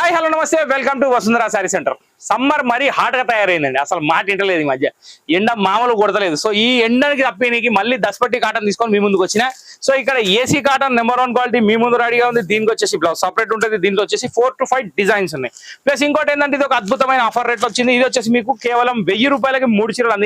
Hi hello నమస్తే welcome to Vasundhara sorry centre. Summer మరీ hot గా తయారైందండి. అసలు మాట ఇంటలేదు ఈ మధ్య. ఎండ మామూలు కొడతలేదు. సో ఈ ఎండకి తప్పేనికి మళ్ళీ దస్పట్టి కాటన్ తీసుకొని మీ ముందుకు వచ్చిన. సో ఇక్కడ ఏసీ కాటన్ నెంబర్ 1 క్వాలిటీ మీ ముందు రెడీగా ఉంది. దీనికి వచ్చేసి బ్లౌజ్ సపరేట్ ఉంటుంది. దీంట్లో వచ్చేసి 4 to 5 డిజైన్స్ ఉన్నాయి. ప్లస్ ఇంకోటి ఏంటంటే ఇది ఒక అద్భుతమైన ఆఫర్ రేట్ వచ్చింది. ఇది వచ్చేసి మీకు కేవలం 1000 రూపాయలకి 3 చీరలు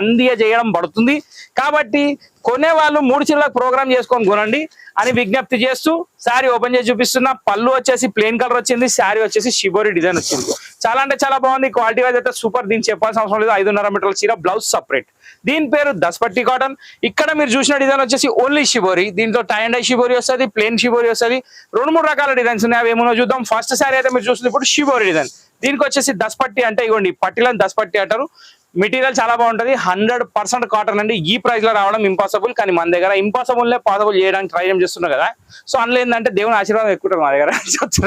అందజేయడం పడుతుంది. కాబట్టి కొనే వాళ్ళు 3 చీరలకు ప్రోగ్రామ్ చేసుకొని కొనండి అని విజ్ఞప్తి చేస్తూ శారీ ఓపెన్ చేసి చూపిస్తున్నా. పళ్ళు వచ్చేసి ప్లెయిన్ కలర్ వచ్చింది. శారీ వచ్చేసి షిబోరి డిజైన్ వచ్చింది. చాలా అంటే చాలా బాగుంది. క్వాలిటీ వైజ్ అయితే సూపర్. దీన్ని చెప్పాల్సిన అవసరం లేదు. 5.5 మీటర్ల చీర, బ్లౌజ్ సపరేట్. దీని పేరు దస్పట్టి కాటన్. ఇక్కడ మీరు చూసిన డిజైన్ వచ్చేసి ఓన్లీ షిబోరి. దీంట్లో టై అండ్ ఐ షిబోరి వస్తుంది, ప్లెయిన్ షిబోరి వస్తుంది. 2-3 రకాల డిజైన్స్ ఉన్నాయి. అవి ఏమో చూద్దాం. ఫస్ట్ శారీ అయితే మీరు చూస్తుంది ఇప్పుడు షిబోరి డిజైన్. దీనికి వచ్చేసి దస్పట్టి అంటే ఇవ్వండి పట్టిలని దస్పట్టి అంటారు. మెటీరియల్ చాలా బాగుంటది. 100% కాటన్ అండి. ఈ ప్రైస్ లో రావడం ఇంపాసిబుల్. కానీ మన దగ్గర ఇంపాసిబుల్ పాసిబుల్ చేయడానికి ట్రై చేస్తున్నాం కదా. సో అందులో ఏంటంటే దేవుని ఆశీర్వాదం ఎక్కువ మా దగ్గర.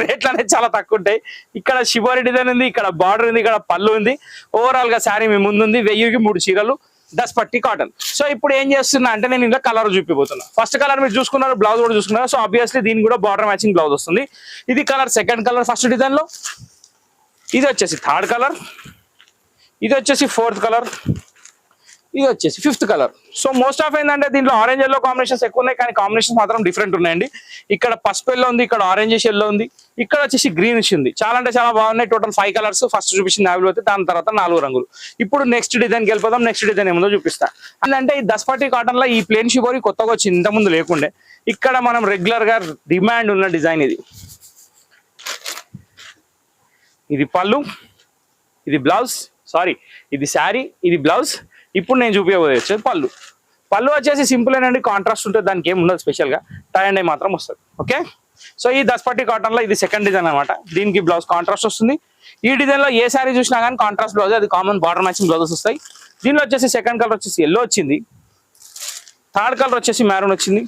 రేట్లు అనేది చాలా తక్కువ ఉంటాయి. ఇక్కడ షిబోరి డిజైన్ ఉంది, ఇక్కడ బార్డర్ ఉంది, ఇక్కడ పళ్ళు ఉంది. ఓవరాల్ గా శారీ మీ ముందుంది. 1000కి 3 చీరలు దస్పట్టి కాటన్. సో ఇప్పుడు ఏం చేస్తున్నా అంటే నేను ఇంకా కలర్ చూపిపోతున్నా. ఫస్ట్ కలర్ మీరు చూసుకున్నారు, బ్లౌజ్ కూడా చూసుకున్నారు. సో ఆబ్వియస్లీ దీనికి కూడా బార్డర్ మ్యాచింగ్ బ్లౌజ్ వస్తుంది. ఇది colour second colour first design లో. ఇది వచ్చేసి థర్డ్ కలర్. ఇది వచ్చేసి 4th కలర్. ఇది వచ్చేసి 5th colour. So most of ఏంటంటే దీంట్లో ఆరెంజ్ ఎల్లో కాంబినేషన్స్ ఎక్కువ ఉన్నాయి, కానీ కాంబినేషన్స్ మాత్రం డిఫరెంట్ ఉన్నాయండి. ఇక్కడ పసుపు ఎల్లో ఉంది, ఇక్కడ ఆరెంజ్ ఎల్లో ఉంది, ఇక్కడ వచ్చేసి గ్రీన్ ఉంది. చాలా అంటే చాలా బాగున్నాయి. Total 5 colours. ఫస్ట్ చూపించింది నావీ అయితే, దాని తర్వాత 4 రంగులు. ఇప్పుడు నెక్స్ట్ డిజైన్కి వెళ్ళిపోదాం. నెక్స్ట్ డిజైన్ ఏముందో చూపిస్తా. అంటే ఈ దస్పట్టి కాటన్ లో ఈ ప్లేన్ షిబోరి కొత్తగా వచ్చింది, ఇంతకుముందు లేకుండే. ఇక్కడ మనం రెగ్యులర్ గా డిమాండ్ ఉన్న డిజైన్ ఇది. ఇది పళ్ళు, ఇది బ్లౌజ్, సారీ ఇది శారీ, ఇది బ్లౌజ్. ఇప్పుడు నేను చూపించబోయే పళ్ళు. పళ్ళు వచ్చేసి సింపుల్ అండి, కాంట్రాస్ట్ ఉంటుంది. దానికి ఏమి ఉండదు స్పెషల్ గా. టై అండ్ ఐ మాత్రం వస్తుంది. ఓకే. సో ఈ దస్పట్టి కాటన్ లో ఇది సెకండ్ డిజైన్ అనమాట. దీనికి బ్లౌజ్ కాంట్రాస్ట్ వస్తుంది. ఈ డిజైన్ లో ఏ శారీ చూసినా కానీ కాంట్రాస్ట్ బ్లౌజ్, అది కామన్ బార్డర్ మ్యాచింగ్ బ్లౌజెస్ వస్తాయి. దీనిలో వచ్చేసి సెకండ్ కలర్ వచ్చేసి ఎల్లో వచ్చింది. థర్డ్ కలర్ వచ్చేసి మ్యారూన్ వచ్చింది.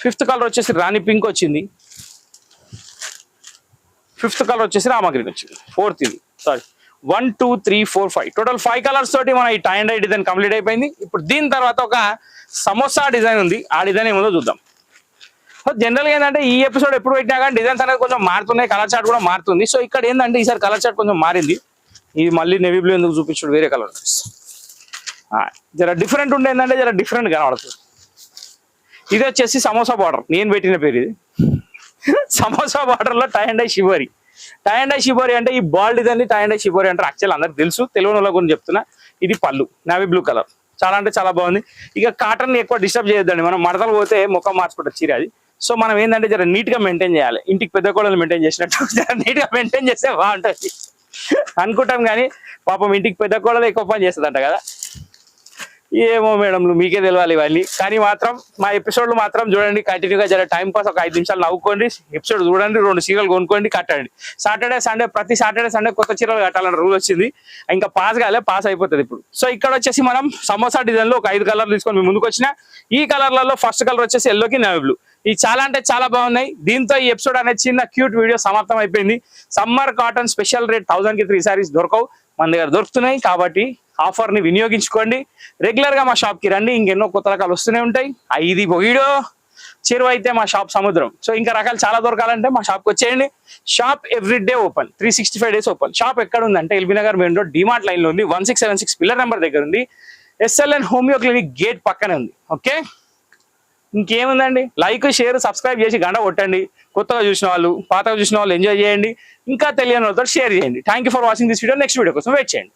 5th కలర్ వచ్చేసి రాణి పింక్ వచ్చింది. 5th కలర్ వచ్చేసి రామా గ్రీన్ వచ్చింది. 4th ఇది, సారీ 1 2 3 4 5 టోటల్ 5 కలర్స్ తోటి మన ఈ tie and dye design complete అయిపోయింది. ఇప్పుడు దీని తర్వాత ఒక సమోసా డిజైన్ ఉంది. ఆ డిజైన్ ఏముందో చూద్దాం. జనరల్ గా ఏంటంటే ఈ ఎపిసోడ్ ఎప్పుడు పెట్టినా కానీ డిజైన్స్ అనేది కొంచెం మారుతున్నాయి, కలర్ చార్ట్ కూడా మారుతుంది. సో ఇక్కడ ఏంటంటే ఈసారి కలర్ చార్ట్ కొంచెం మారింది. ఇది మళ్ళీ నేవీ బ్లూ ఎందుకు చూపించాడు, వేరే కలర్ జర డిఫరెంట్ ఉండే ఏంటంటే జర డిఫరెంట్ కనబడుతుంది. ఇది వచ్చేసి సమోసా బార్డర్, నేను పెట్టిన పేరు ఇది. సమోసా బార్డర్ లో tie and dye shibori. Tie and dye shibori అంటే ఈ ball design tie and dye shibori అంటారు. యాక్చువల్ అందరికి తెలుసు, తెలియని వాళ్ళ గురించి చెప్తున్నా. ఇది పళ్ళు నావీ బ్లూ కలర్. చాలా అంటే చాలా బాగుంది. ఇక కాటన్ ఎక్కువ డిస్టర్బ్ చేయొద్దండి. మనం మడతలు పోతే ముఖం మార్చుకుంటారు చీర అది. సో మనం ఏంటంటే జర నీట్ గా మెయింటైన్ చేయాలి. ఇంటికి పెద్ద కోడలు మెయింటైన్ చేసినట్టు జర నీట్ గా మెయింటైన్ చేస్తే బాగుంటుంది అనుకుంటాం. కానీ పాపం ఇంటికి పెద్ద కోడలు ఎక్కువ పని చేస్తుందంట కదా. ఏమో మేడం మీకే తెలియాలి ఇవన్నీ. కానీ మాత్రం మా ఎపిసోడ్లు మాత్రం చూడండి కంటిన్యూగా. జర టైం పాస్ ఒక 5 నిమిషాలు నవ్వుకోండి, ఎపిసోడ్ చూడండి, 2 చీరలు కొనుక్కోండి, కట్టండి. సాటర్డే సండే ప్రతి సాటర్డే సండే కొత్త చీరలు కట్టాలని రూల్ వచ్చింది. ఇంకా పాస్ కాలే, పాస్ అయిపోతుంది ఇప్పుడు. సో ఇక్కడ వచ్చేసి మనం సమోసా డిజైన్ లో ఒక 5 కలర్లు తీసుకొని మీ ముందుకు వచ్చిన. ఈ కలర్లలో ఫస్ట్ కలర్ వచ్చేసి ఎల్లోకి నేవీ బ్లూ. ఇవి చాలా అంటే చాలా బాగున్నాయి. దీంతో ఈ ఎపిసోడ్ అనేది చిన్న క్యూట్ వీడియో సమాప్తం అయిపోయింది. సమ్మర్ కాటన్ స్పెషల్ రేట్ 1000కి 3 సారీస్ దొరకవు, మన దగ్గర దొరుకుతున్నాయి. కాబట్టి ఆఫర్ ని వినియోగించుకోండి. రెగ్యులర్ గా మా షాప్ కి రండి, ఇంకెన్నో కొత్త రకాలు వస్తూనే ఉంటాయి. ఇది వీడియో చెరువు అయితే మా షాప్ సముద్రం. సో ఇంకా రకాలు చాలా దొరకాలంటే మా షాప్కి వచ్చేయండి. Shop everyday open, 365 days open. Shop ఎక్కడ ఉందంటే LB Nagar main road DMart line లో ఉంది. 1676 పిల్లర్ నెంబర్ దగ్గర ఉంది. SLN హోమియో క్లినిక్ గేట్ పక్కనే ఉంది. ఓకే. ఇంకేముందండి, లైక్ షేర్ సబ్స్క్రైబ్ చేసి గంట కొట్టండి. కొత్తగా చూసిన వాళ్ళు, పాతగా చూసిన వాళ్ళు ఎంజాయ్ చేయండి. ఇంకా తెలియని వాళ్ళతో షేర్ చేయండి. Thank you for watching this video. Next video కోసం వెయిట్ చేయండి.